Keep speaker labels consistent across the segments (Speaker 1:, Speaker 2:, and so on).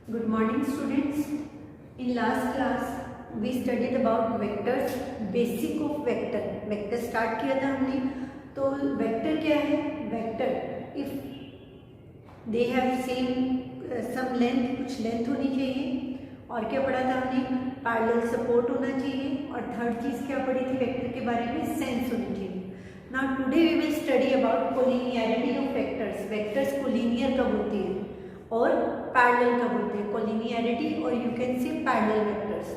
Speaker 1: Good morning students. In last class we studied about vectors, basic of vector. Vector start किया था हमने. तो vector क्या है? Vector if they have same some length, कुछ length होनी चाहिए. और क्या पढ़ा था हमने? पैरेलल सपोर्ट होना चाहिए. और थर्ड चीज क्या पढ़ी थी वेक्टर के बारे में? सेंस होनी चाहिए. Now today we will study about collinearity of vectors. Vectors collinear कब होती है और पैरेलल कब होते हैं? कोलिनियरिटी और you can say parallel vectors.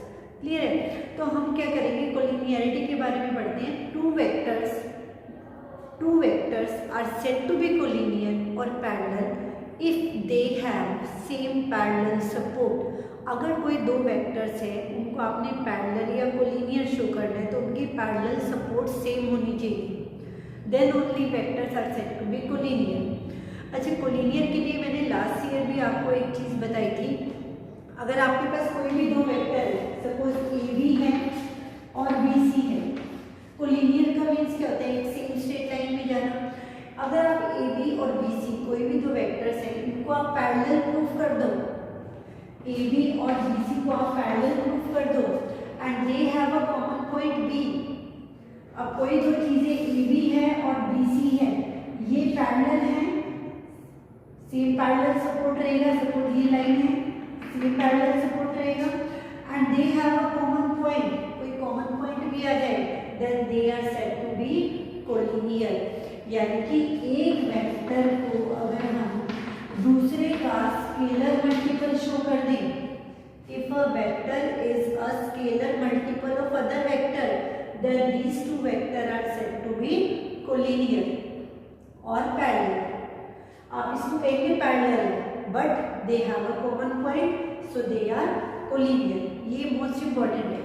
Speaker 1: Clear है? तो हम क्या करेंगे? कोलिनियरिटी के बारे में पढ़ते हैं. Two vectors are said to be collinear और parallel if they have same parallel support. अगर कोई दो वेक्टर्स है उनको आपने पैरेलल या कोलिनियर शो करना है तो उनकी पैरेलल सपोर्ट सेम होनी चाहिए. Then only vectors are said to be collinear. अच्छा, कोलिनियर के लिए मैंने लास्ट ईयर भी आपको एक चीज़ बताई थी. अगर आपके पास कोई भी दो वेक्टर है, सपोज ए बी है और बी सी है, कोलिनियर का मीन्स क्या होता है? एक सेम स्ट्रेट लाइन में जाना. अगर आप ए बी और बी सी कोई भी दो वेक्टर्स हैं इनको आप पैरेलल प्रूफ कर दो, ए बी और बी सी को आप पैरेलल प्रूफ कर दो and they have a common point B. अब कोई दो चीज़ें ए बी है और बी सी है, ये पैरेलल है, सेम पैरेलल सपोर्ट रहेगा. सपोज ये लाइन है, सेम पैरेलल सपोर्ट रहेगा and they have a common point. कोई कॉमन पॉइंट भी आ जाए then they are said to be collinear. यानी कि एक वेक्टर को अगर हम दूसरे का स्केलर मल्टीपल शो कर दें, if a vector is a scalar multiple of other vector then these two vector are said to be collinear और पैरेलल. आप इसको कहेंगे parallel but they have a common point so they are collinear. ये most important है.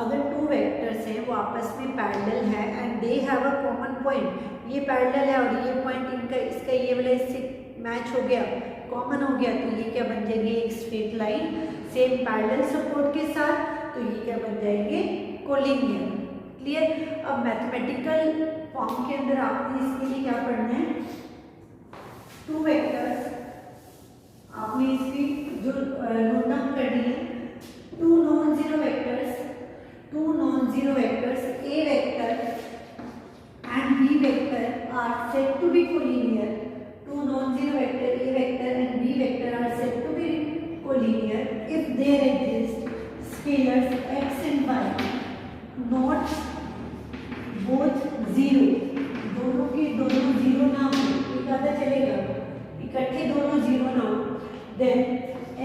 Speaker 1: अगर two vectors हैं वो आपस में पैरेलल है and they have a common point, ये पैरेलल है और ये पॉइंट इनका इसका ये वाला इससे मैच हो गया, कॉमन हो गया, तो ये क्या बन जाएंगे? एक straight line same parallel support के साथ. तो ये क्या बन जाएंगे? कोलिनियर. क्लियर? अब मैथमेटिकल फॉर्म के अंदर आपने इसके लिए क्या पढ़ना है? टू वेक्टर्स आपने इसकी जो नोट डाउन कर दी है, two non zero vectors A vector and B vector are said to be collinear. Two non zero vector A vector and B vector are said to be collinear if there exist scalars X and Y not both zero. दोनों के दोनों zero ना हो, एक आधा चलेगा, इकट्ठे दोनों जीरो ना हो, देन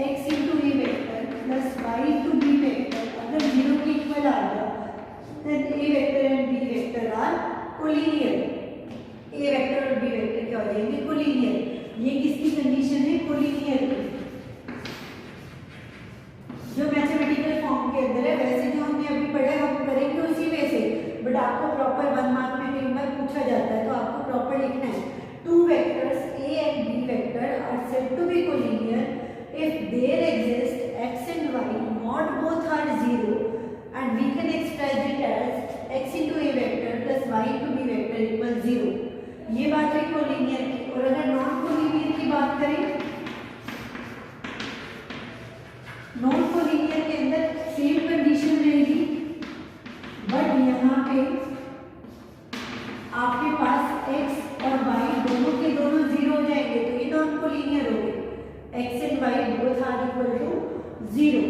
Speaker 1: x इंटू ए vector plus y into B vector अगर जीरो के इक्वल आ गया then a vector and B vector are collinear. A vector और बी वेक्टर क्या हो जाएंगे? कोलिनियर. ये किसकी कंडीशन है? कोलिनियर की. जो मैथमेटिकल फॉर्म के अंदर है, वैसे जो हमने अभी पढ़ा हम करेंगे उसी वे से, बट आपको प्रॉपर 1 मार्क में कई बार पूछा जाता है तो आपको प्रॉपर लिखना है. Two vectors A and B vector are said to be collinear if there exist x and y not both are zero and we can express it as x into A vector plus y into B vector equals 0. ये बात है collinear की. और अगर non collinear की बात करें, non collinear के अंदर सेम कंडीशन रहेगी बट यहाँ पे आपके पास x और y दोनों के दोनों जीरो हो जाएंगे तो ये नॉन कोलिनियर हो गए. x and y both are equal to zero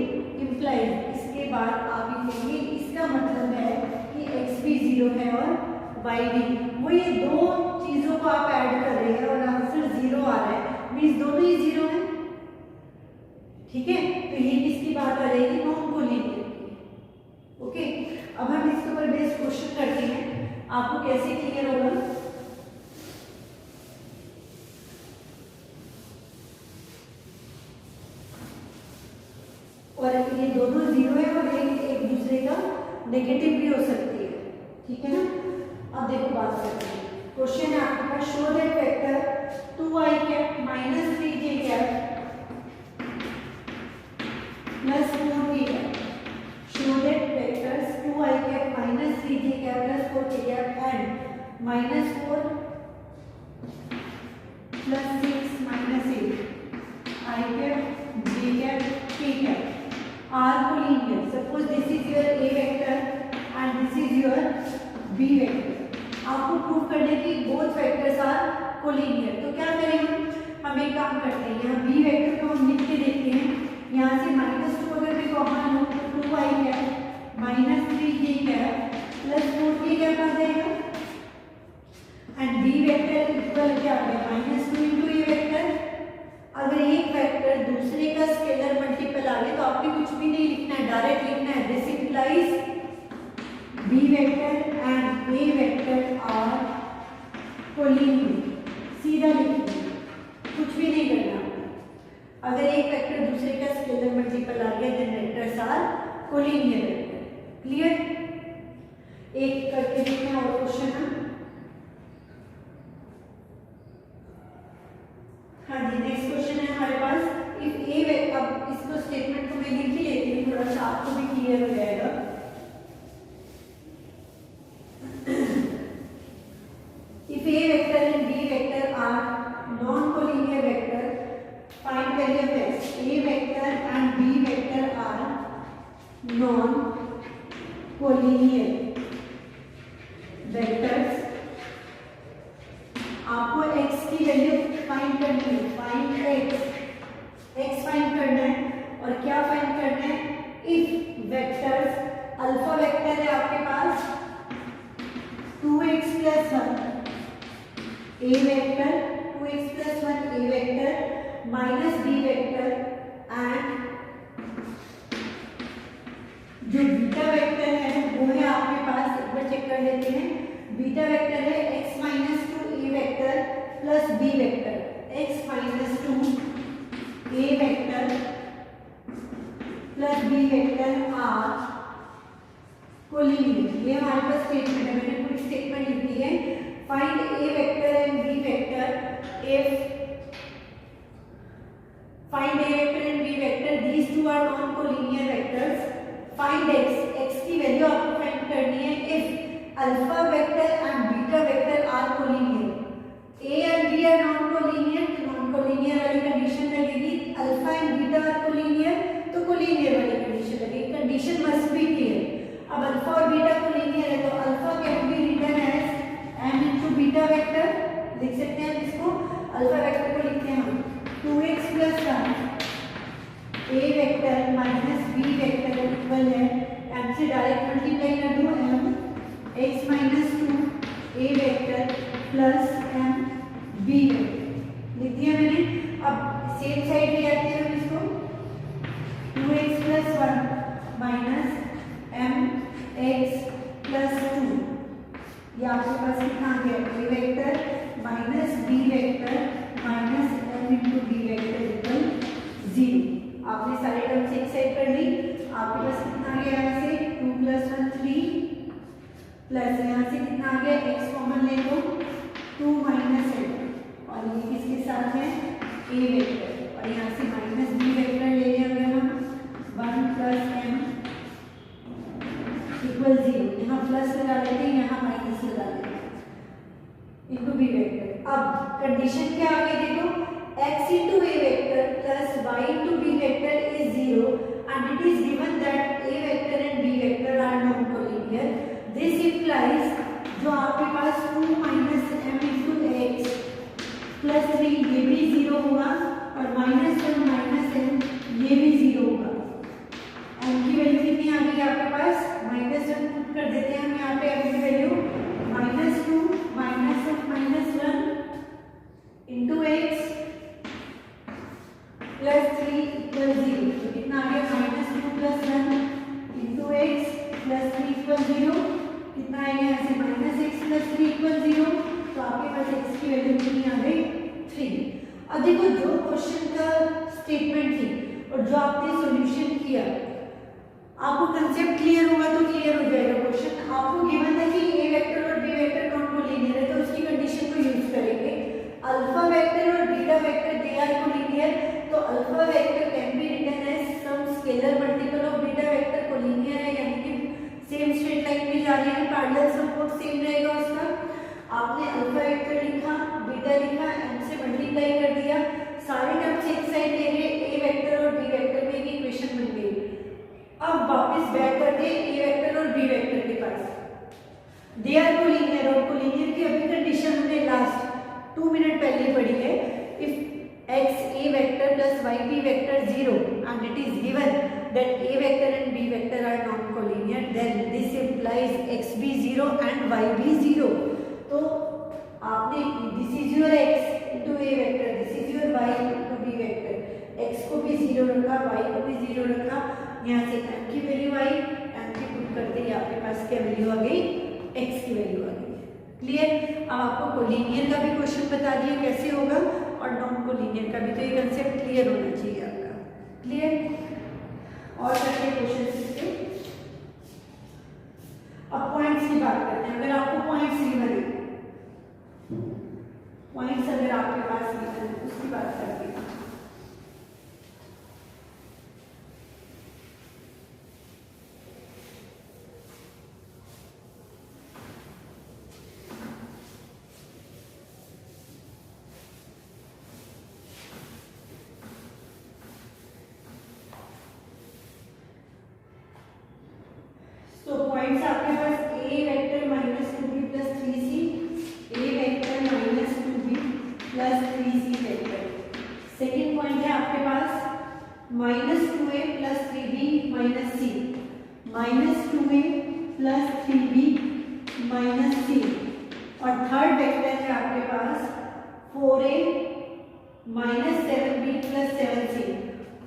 Speaker 1: implies. इसके बाद आप ये कहेंगे इसका मतलब है कि x भी जीरो है और y भी. वो ये दो चीजों को आप ऐड कर रहे हैं और आंसर जीरो आ रहा है, मीन्स दोनों ही जीरो है. ठीक है? तो ये किसकी बात आ जाएगी? नॉन कोलिनियर की. ओके, अब हम इसके ऊपर बेस्ड क्वेश्चन करते हैं. आपको कैसे क्लियर होगा? और ये दोनों जीरो है और एक दूसरे का नेगेटिव भी हो सकती है. ठीक है ना? अब देखो बात करते हैं. क्वेश्चन है आपके पास, show that vector 2i cap minus 3j cap plus 4k cap. Show that vectors 2i cap minus 3j cap plus 4k cap and minus 4 plus 6 minus 8 i cap j cap are collinear. Suppose this is your A vector and this is your B vector. आपको prove करने की both vectors are collinear. तो क्या करेंगे हम एक काम करते हैं, यहाँ B वेक्टर को हम लिख के देखते हैं, यहाँ से -2 अगर भी कॉमन हो तो 2i cap -3j cap plus 4k cap आ जाएगा एंड B वेक्टर इक्वल क्या आ गया -2 इंटू ए वेक्टर। अगर एक वेक्टर दूसरे का स्केलर मल्टीपल आ गया तो आपने कुछ भी नहीं लिखना है, डायरेक्ट लिखना है this implies B vector and A vector are collinear, सीधा लिखना है, कुछ भी नहीं करना। अगर एक वेक्टर दूसरे का स्केलर मल्टीपल आ गया then vectors are collinear vector. Clear? एक करके देखते हैं और क्वेश्चन हम। हाँ जी, नेक्स्ट क्वेश्चन है हमारे पास इफ ए वेक्टर, अब इसको स्टेटमेंट को मैं लिख ही लेती हूँ थोड़ा सा आपको भी क्लियर हो जाएगा। If A vector and B vector are non-collinear vector, find value of x. A vector and B vector are non-collinear vectors. आपको x की वैल्यू फाइंड करनी है, फाइंड x फाइंड करना है और क्या फाइंड करना है, इफ वेक्टर्स अल्फा वेक्टर है आपके पास 2x plus 1 A vector 2x plus 1 A vector minus B vector and जो बीटा वेक्टर है वो है आपके पास, एक बार चेक कर लेते हैं, बीटा वेक्टर है x minus 2 A vector plus B vector, x minus 2 A vector plus B vector are collinear। ये हमारे पास स्टेटमेंट है, मैंने पूरी स्टेटमेंट लिख दी है। Find A vector and B vector if find A vector and B vector, these two are non-collinear vectors. Find x की value आपको find करनी है if alpha vector and beta vector are collinear. A and B are non-collinear, तो non-collinear वाली condition लगेगी, alpha and beta are collinear तो collinear वाली condition लगेगी। Condition must be clear। अब अल्फा और बीटा collinear है तो alpha can be written as m into beta vector, लिख सकते हैं इसको, अल्फा वेक्टर को लिखते हैं हम 2x plus 1 A vector minus B vector equal है m से डायरेक्ट मल्टीप्लाई कर दो m x minus 2 A vector plus m B vector लिख दिया मैंने। अब सेम साइड ले आते हैं हम इसको 2x plus 1 minus m x plus 2, ये आपके पास कितना आ गया A vector minus B vector minus m into B vector equal 0। आपने सारे टर्म्स एक साइड कर ली, आपके पास कितना आ गया यहाँ से 2 plus 1 3 प्लस यहाँ से कितना आ गया x कॉमन ले लो 2 माइनस m और ये किसके साथ है A वेक्टर और यहाँ से माइनस B वेक्टर ले लिया अगर हम 1 plus m इक्वल 0, यहाँ प्लस लगा लेते हैं यहाँ माइनस लगा लेते हैं इनटू बी वेक्टर। अब कंडीशन क्या आ गई देखो, x into A vector plus y into B vector is 0 and it is given that A vector and B vector are non-collinear. This implies जो आपके पास 2 minus m into x plus 3 ये भी 0 होगा और minus 1 minus m ये भी 0 होगा। m की वैल्यू कितनी आ गई आपके पास -1 पुट कर देते हैं हम यहाँ पे m की value -2 -1 into x plus 3 equal 0, तो कितना आ गया -2 plus 1 into x plus 3 equal 0, कितना आएगा यहाँ से -x प्लस 3 इक्वल 0, तो आपके पास x की वैल्यू कितनी आ गई 3। अब देखो जो क्वेश्चन का स्टेटमेंट थी और जो आपने सॉल्यूशन किया, आपको कंसेप्ट क्लियर होगा तो क्लियर हो जाएगा क्वेश्चन। आपको गिवन है कि A वेक्टर और B वेक्टर नॉन-कोलिनियर है तो उसकी कंडीशन को यूज करेंगे। अल्फा वेक्टर और beta vector they are collinear, तो alpha vector can be written as some scalar multiple of beta vector collinear है, यानी कि सेम स्ट्रेट लाइन में जा रहे हैं, पैरेलल सपोर्ट सेम रहेगा उसका। आपने अल्फा वेक्टर लिखा, बीटा लिखा, m से मल्टीप्लाई कर दिया, सारे टर्म्स एक साइड ले गए, A वेक्टर और B वेक्टर में एक इक्वेशन बन गई। अब वापस बैक करते हैं ए वेक्टर और बी वेक्टर के पास। दे आर कोलिनियर, और कोलिनियर की अभी कंडीशन हमने लास्ट 2 मिनट पहले पढ़ी है। If X A vector plus Y B vector 0 and it is given that A vector and B vector are non collinear, then this implies X B 0 and Y B 0। तो आपने this is your X into A vector, this is your Y into B vector. X को भी 0 रखा, Y को भी 0 रखा, यहाँ से एम की वैल्यू आई, एम की पुट करते ही आपके पास क्या वैल्यू आ गई, एक्स की वैल्यू आ गई। क्लियर। अब आपको कोलिनियर का भी क्वेश्चन बता दिया कैसे होगा, और नॉन कोलिनियर का भी, तो ये कंसेप्ट क्लियर होना चाहिए आपका। क्लियर। और करते हैं क्वेश्चन इसके। अब पॉइंट्स की बात करते हैं। अगर आपको पॉइंट्स गिवन है, पॉइंट्स अगर आपके पास गिवन है उसकी बात करते हैं। तो पॉइंट्स आपके पास a vector minus 2b plus 3c, a vector minus 2b plus 3c vector. Second point है आपके पास minus 2a plus 3b minus c, minus 2a plus 3b minus c। और थर्ड वेक्टर है आपके पास 4a minus 7b plus 7c,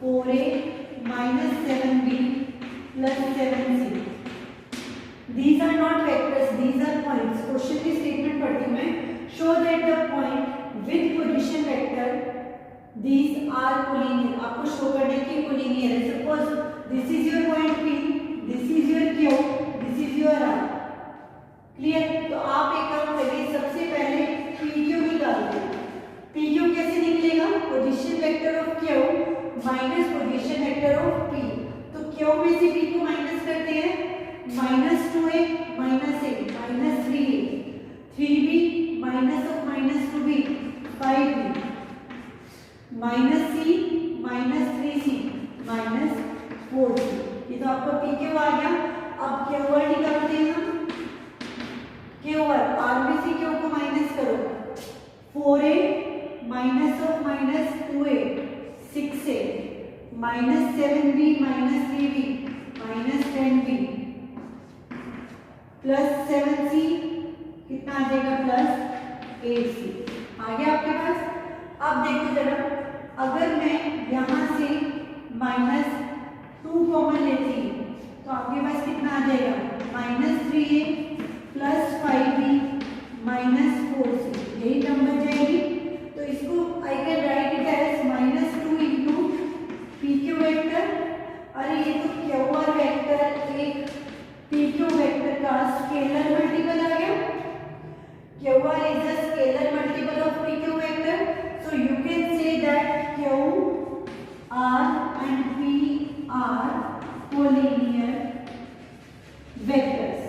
Speaker 1: 4a minus 7b plus 7c। These are not vectors, these are points. Question की statement पढ़ती हूँ मैं। Show that the point with position vector these are collinear। आपको show करने की collinear है। Suppose this is your point P, this is your Q, this is your R। Clear. तो आप एक काम करिए, सबसे पहले PQ निकाल दें। PQ कैसे निकलेगा? Position vector of Q minus position vector of P। तो Q में से P को माइनस करते हैं, minus 2a minus a minus 3a, 3b minus of minus 2b 5b, minus c minus 3c minus 4c। ये तो आपका pq आ गया। अब qr निकालते हैं हम। qr r में से q को माइनस करो, 4a minus of minus 2a 6a minus 7b minus 3b minus 10b plus 7c कितना आ जाएगा, प्लस 8c आ गया आपके पास। अब देखो जरा, अगर मैं यहां से माइनस 2 कॉमन लेती तो आपके पास कितना आ जाएगा, minus 3a plus 5b minus 4c, यही टर्म बच जाएगी। तो इसको I can write it as minus 2 into P Q vector. अरे ये तो क्यू आर वेक्टर एक PQ वेक्टर का स्केलर मल्टीपल आ गया। QR is a scalar multiple of PQ vector, so you can say that QR and P are collinear vectors।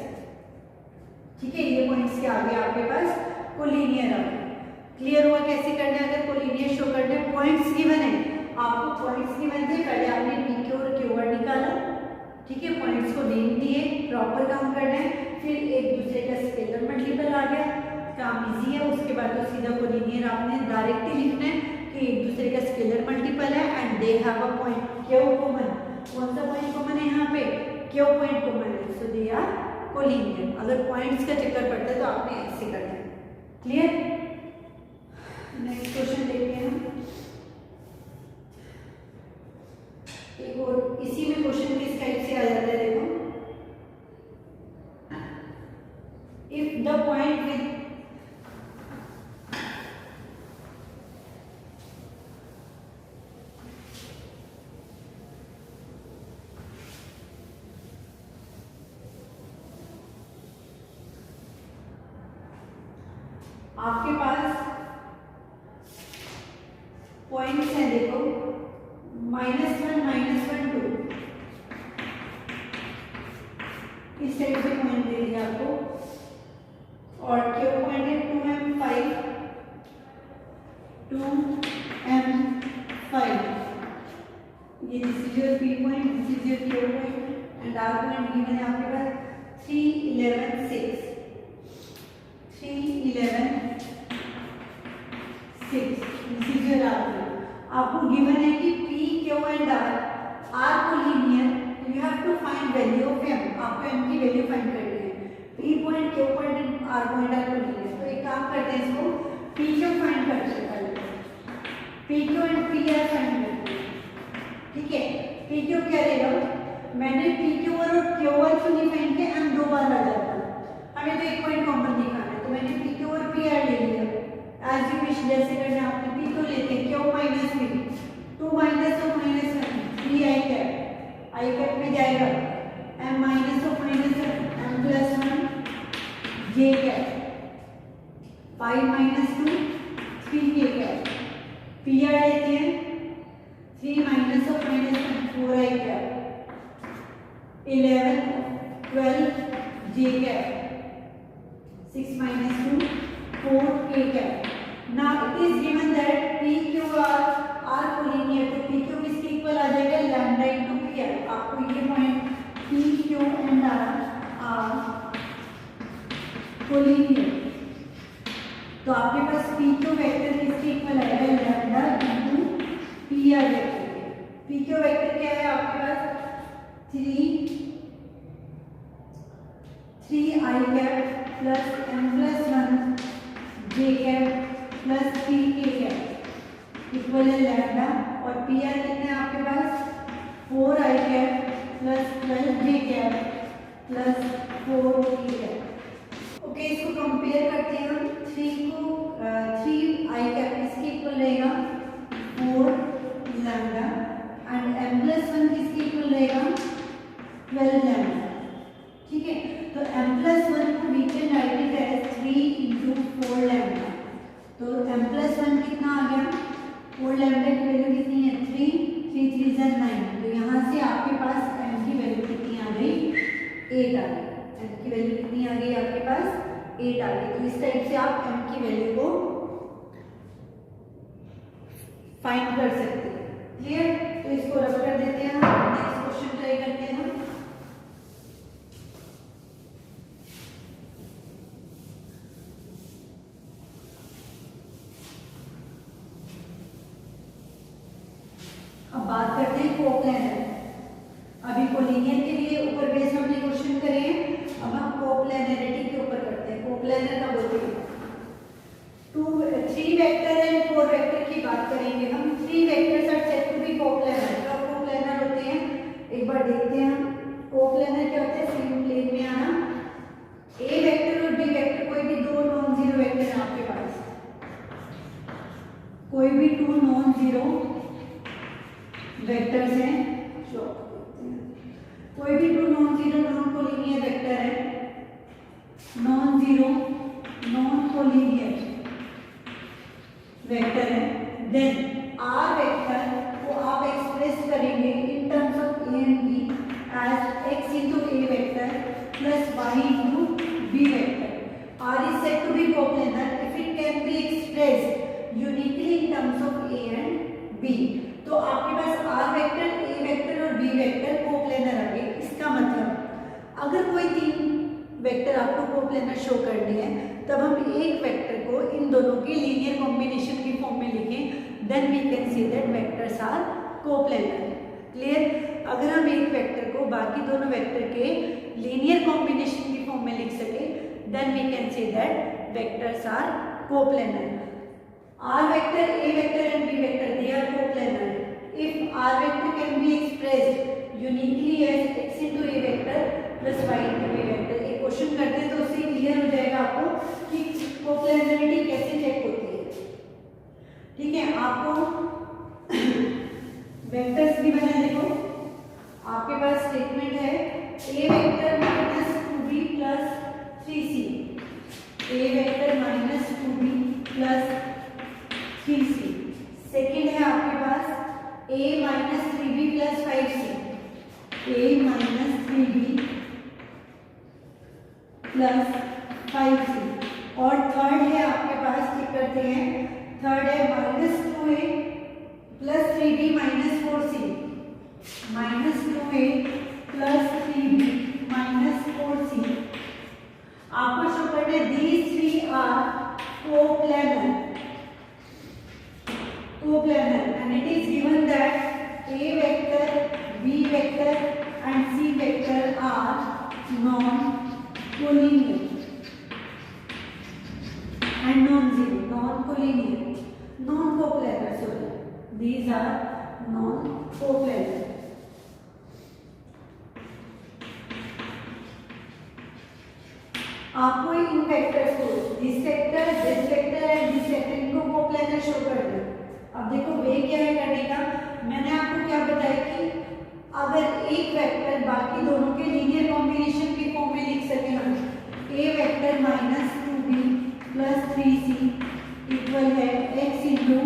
Speaker 1: ठीक है, ये पॉइंट्स क्या आ गया आपके पास, कोलिनियर आ गया। क्लियर हुआ कैसे करना है? अगर कोलिनियर शो करना है, पॉइंट्स गिवन है आपको, पॉइंट्स गिवन थे, पहले आपने PQ और QR निकाला। ठीक है, पॉइंट्स को नेम दिए, प्रॉपर काम करना है, फिर एक दूसरे का स्केलर मल्टीपल आ गया, काम इजी है। उसके बाद तो सीधा कोलिनियर आपने डायरेक्टली लिखना है कि एक दूसरे का स्केलर मल्टीपल है and they have a point Q common. कौन सा पॉइंट कॉमन है यहाँ पे, क्यू पॉइंट कॉमन है, सो दे आर कोलिनियर। अगर पॉइंट्स का चक्कर पड़ता है तो आपने ऐसे करना है। क्लियर। नेक्स्ट क्वेश्चन देखते हैं हम। एक और इसी में क्वेश्चन किस टाइप से आ जाता है, देखो। इफ द पॉइंट विद आपके पास पॉइंट्स हैं, देखो -1 2 इस टाइप से पॉइंट दे दिया आपको, और क्यू पॉइंट है 2m5 2m5। ये this is your P point, this is your Q point. And argument given है आपके पास 3 11 6, 3 11 6, दिस इज योर आर्गुमेंट। आपको गिवन है कि P Q एंड R कोलिनियर, you have to find value of M, आपको M की वैल्यू फाइंड करनी है। P point Q point and R point are collinear, तो एक काम करते हैं, इसको P Q फाइंड करते हैं पहले, P Q and P R find करते हैं, ठीक है। P Q क्या रहेगा, मैंने P Q और Q R क्यों नहीं फाइंड किया, M दो बार आ जाता है, हमें तो एक पॉइंट कॉमन दिखाना है, तो मैंने P Q और P R ले लिया। एज यू विश, जैसे करना है आपने, P Q लेते हैं, Q minus P, 2 minus of minus 1, 3 I cap में जाएगा, M minus of minus 1, M plus 1 J cap, 5 minus 2 3 K cap, P R लेते हैं, 3 minus of minus 1 4 I cap, 11 12 J cap, 6 minus 2 4 K cap. Now it is given that P Q R are collinear, तो P Q किसके equal आ जाएगा, lambda into P R। आपको ये point P Q and R are collinear, तो आपके पास P Q vector किसके इक्वल आएगा, lambda into P R vector. P Q vector क्या है आपके पास, 3 I cap plus M plus 1 J cap plus 3 K cap equal है लैम्डा, और P R कितना है आपके पास, 4 I cap plus 12 J cap plus 4 K cap. Okay, इसको कंपेयर करते हैं हम, 3 I कैप किसके इक्वल रहेगा, 4 लैम्डा, एंड M प्लस 1 किसके इक्वल रहेगा, 12 लैम्डा, ठीक है। तो M प्लस 1 को we can write it as 3 into 4 lambda, तो M प्लस 1 कितना आ गया, 4 लैम्डा की वैल्यू कितनी है, 3 3 3 is 9, तो यहाँ से आपके पास M की वैल्यू कितनी आ गई, 8 आ गई, M की वैल्यू कितनी आ गई आपके पास, 8 आ गई। तो इस टाइप से आप M की वैल्यू को फाइंड कर सकते हैं, क्लियर। तो इसको रब कर देते हैं, नेक्स्ट क्वेश्चन ट्राई करते हैं हम। अब बात करते हैं कोप्लेनर। अभी कोलिनियर के लिए ऊपर बेस हमने क्वेश्चन करे हैं, अब हम कोप्लेनरिटी के ऊपर करते हैं। कोप्लेनर का बोलते हैं 3 वेक्टर एंड 4 वेक्टर की बात करेंगे हम। 3 vectors are said to be coplanar. कब कोप्लेनर होते हैं, एक बार देखते हैं हम। कोप्लेनर क्या होता है, सेम प्लेन में आना। ए वेक्टर और बी वेक्टर, कोई भी दो नॉन जीरो वेक्टर है आपके पास, कोई भी 2 नॉन जीरो वेक्टर्स हैं, कोई भी 2 non zero non collinear vector है, non zero non collinear vector है, देन आर वेक्टर को आप एक्सप्रेस करेंगे in terms of a and b as x into A vector plus y into B vector. R is said to be coplanar if it can be expressed uniquely in terms of a and b. तो आपके पास r vector, ए vector और b vector coplanar आ गए। इसका मतलब अगर कोई 3 वेक्टर आपको कोप्लेनर शो करनी है, तब हम एक वेक्टर को इन दोनों की लीनियर कॉम्बिनेशन की फॉर्म में लिखें, then we can say that vectors are coplanar. Clear. अगर हम एक वेक्टर को बाकी दोनों वेक्टर के लीनियर कॉम्बिनेशन की फॉर्म में लिख सके, then we can say that vectors are coplanar. R vector, A vector and B vector, they are coplanar. If R vector can be expressed uniquely as x into A vector plus y into B vector, एक question करते हैं तो उससे clear हो जाएगा आपको कि coplanarity कैसे चेक होती है। ठीक है, आपको वेक्टर्स भी बना, देखो आपके पास स्टेटमेंट है A vector minus 2B plus 3C, A vector minus 2B plus 3C। Second है आपके पास a minus 3b plus 5c, a minus 3b plus 5c। और थर्ड है आपके पास, क्या करते हैं, थर्ड है minus 2a plus 3b minus 4c, minus 2a plus 3b coplanar, and it is given that A vector, B vector and C vector are non-collinear and non-zero, non-coplanar, sorry, these are non-coplanar. आपको इन vectors को this vector and this vector इनको coplanar show कर दो। अब देखो वे क्या है करने का, मैंने आपको क्या बताया कि अगर एक वेक्टर बाकी दोनों के लीनियर कॉम्बिनेशन के फॉर्म में लिख सके हम, a vector minus 2b plus 3c equal है x इंटू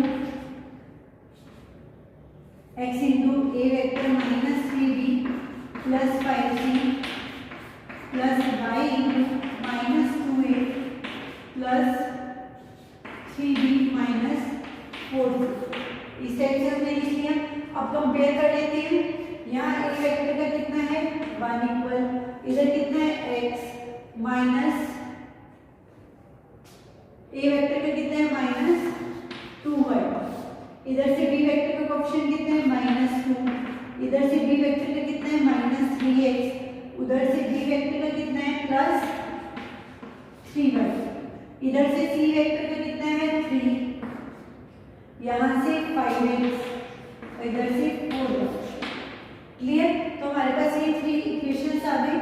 Speaker 1: ए vector minus 3b plus 5c plus y into minus 2a plus 3b minus 4c। इस टाइप से हमने लिख लिया। अब कंपेयर कर लेते हैं, यहाँ एक वेक्टर का कितना है 1 इक्वल, इधर कितना है x माइनस ए वेक्टर का कितना है माइनस 2y, इधर से b वेक्टर का कोएफिशिएंट कितना है माइनस 2, इधर से b वेक्टर का कितना है माइनस 3x, उधर से b वेक्टर का कितना है प्लस 3y, इधर से c वेक्टर का कितना है 3, यहाँ से 5x, इधर से 4y। क्लियर? तो हमारे पास ये 3 इक्वेशंस आ गई।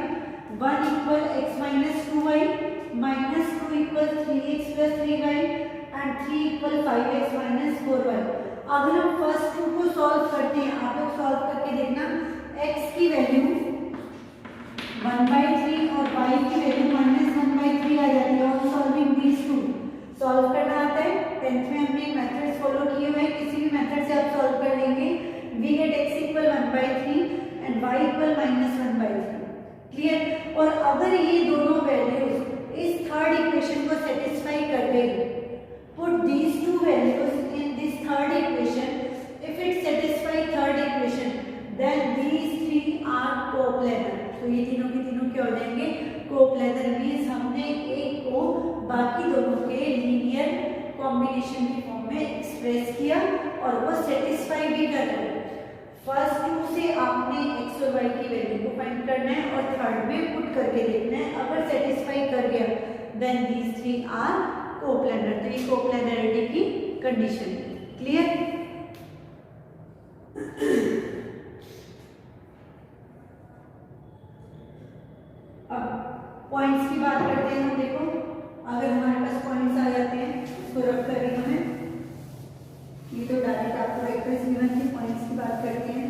Speaker 1: 1 equal x minus 2y, minus 2 equal 3x plus 3y and 3 equal 5x minus 4y। अगर हम फर्स्ट टू को सॉल्व करते हैं, आप लोग सॉल्व करके देखना, x की वैल्यू 1/3 और y की वैल्यू -1/3 आ जाती है। और सॉल्विंग दीस टू सॉल्व करना आता है, 10th में हमने मेथड्स फॉलो किए हुए हैं, किसी भी मेथड से आप सॉल्व कर लेंगे। We get x equal 1/3 and y equal -1/3। Clear? और अगर ये दोनों वैल्यूज इस थर्ड इक्वेशन को सेटिस्फाई कर गई, put these two values in this third equation, if it satisfy third equation then these three are coplanar. तो ये तीनों के तीनों क्या हो जाएंगे कोप्लानर। मींस हमने एक को बाकी दोनों के लीनियर कॉम्बिनेशन की फॉर्म में एक्सप्रेस किया और वो सेटिस्फाई भी कर रहा है। फर्स्ट टू से आपने x और y की वैल्यू को फाइंड करना है और थर्ड में पुट करके देखना है। अगर सेटिस्फाई कर गया then these three are coplanar. तो ये कोप्लानरिटी की कंडीशन है। क्लियर? अब पॉइंट्स की बात करते हैं हम। देखो अगर हमारे पास पॉइंट्स आ जाते हैं इसको रख कर हमें, ये तो डायरेक्ट आपको वेक्टर्स गिवन थे, पॉइंट्स की बात करते हैं।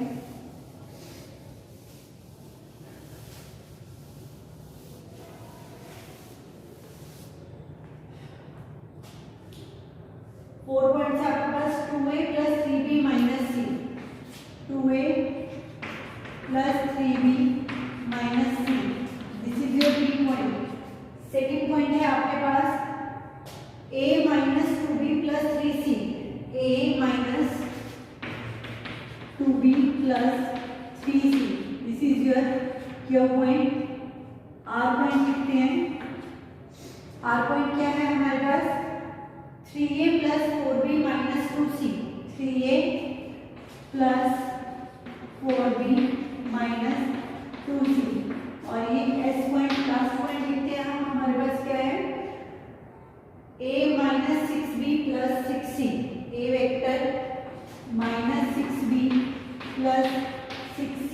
Speaker 1: फोर पॉइंट्स आपके पास 2a plus 3b minus c, 2a plus 3b minus c, this is your B point. Second point है आपके पास a minus 2b plus 3c, a minus 2b plus 3c, this is your point. R point लिखते हैं। R point क्या है हमारे पास 3a plus 4b minus 2c, 3a plus 4b minus 2c। और ये एस पॉइंट लास्ट पॉइंट लिखते हैं हम। हमारे पास क्या है a minus 6b plus 6c, a vector minus 6b plus 6c,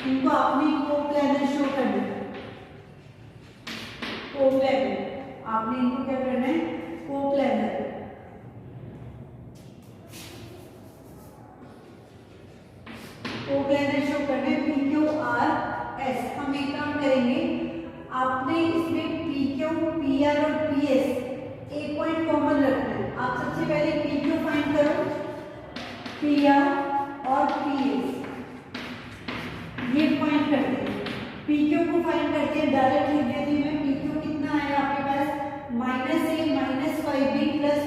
Speaker 1: इनको आपने कोप्लानर शो करना है। कोप्लानर आपने इनको क्या करना है कोप्लानर। कोप्लानर शो करना है PQRS। हम एक काम करेंगे, आपने इसमें PQ, PR और PS एक पॉइंट कॉमन रखना है। आप सबसे पहले PQ फाइंड करो, PR और PS ये पॉइंट करते हैं। PQ को फाइंड करते हैं, डायरेक्ट लिख देती हूँ मैं। PQ कितना है आपके पास -a minus 5b plus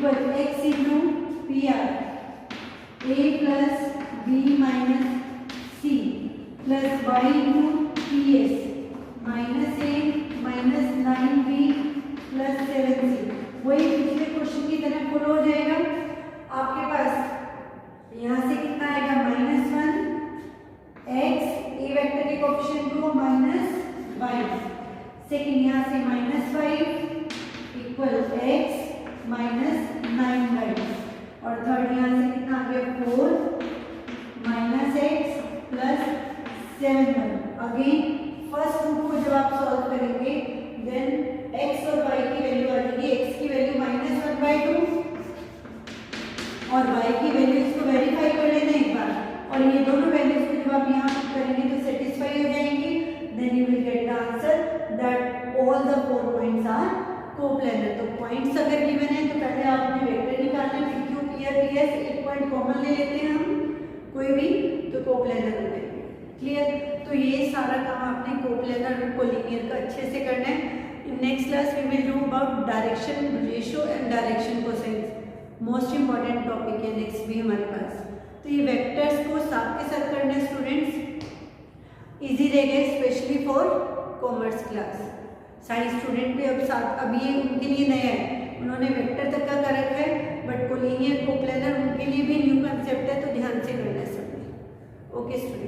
Speaker 1: equal x into P R a plus b minus c plus y into P S minus a minus 9b plus 7c। वही पिछले क्वेश्चन की तरह फुल हो जाएगा। आपके पास यहाँ से कितना आएगा -1 x ए वेक्टर के कोएफिशिएंट को -5 सेकंड यहाँ से -5 इक्वल x -9y और थर्ड यहाँ से कितना आ गया 4 -x plus 7y। Again first root को जब आप सॉल्व करेंगे देन x और y की वैल्यू आ जाएगी। x की वैल्यू -1/2 और y की वैल्यू इसको वेरीफाई कर लेना एक बार, और ये दोनों वैल्यूज को जब आप यहाँ पुट करेंगे तो सेटिस्फाई हो जाएंगी। Then you will get the answer that all the 4 points are coplanar. तो पॉइंट्स अगर गिवन है तो पहले आपने वेक्टर निकालना है, PQ PR PS एक पॉइंट कॉमन ले लेते हैं हम कोई भी, तो कोप्लेनर हो जाएंगे। क्लियर? तो ये सारा काम आपने कोप्लेनर और कोलिनियर का अच्छे से करना है। In next class we will do about direction ratio and direction cosines. Most important topic है नेक्स्ट भी हमारे पास। तो ये वेक्टर्स को साथ के साथ करना है स्टूडेंट्स, इजी रहेगा specially for commerce class. Science student भी अब साथ, अब ये उनके लिए नया है, उन्होंने वेक्टर तक का कर रखा है, बट कोलिनियर कोप्लेनर उनके लिए भी न्यू कंसेप्ट है, तो ध्यान से करना है सबने। Okay student.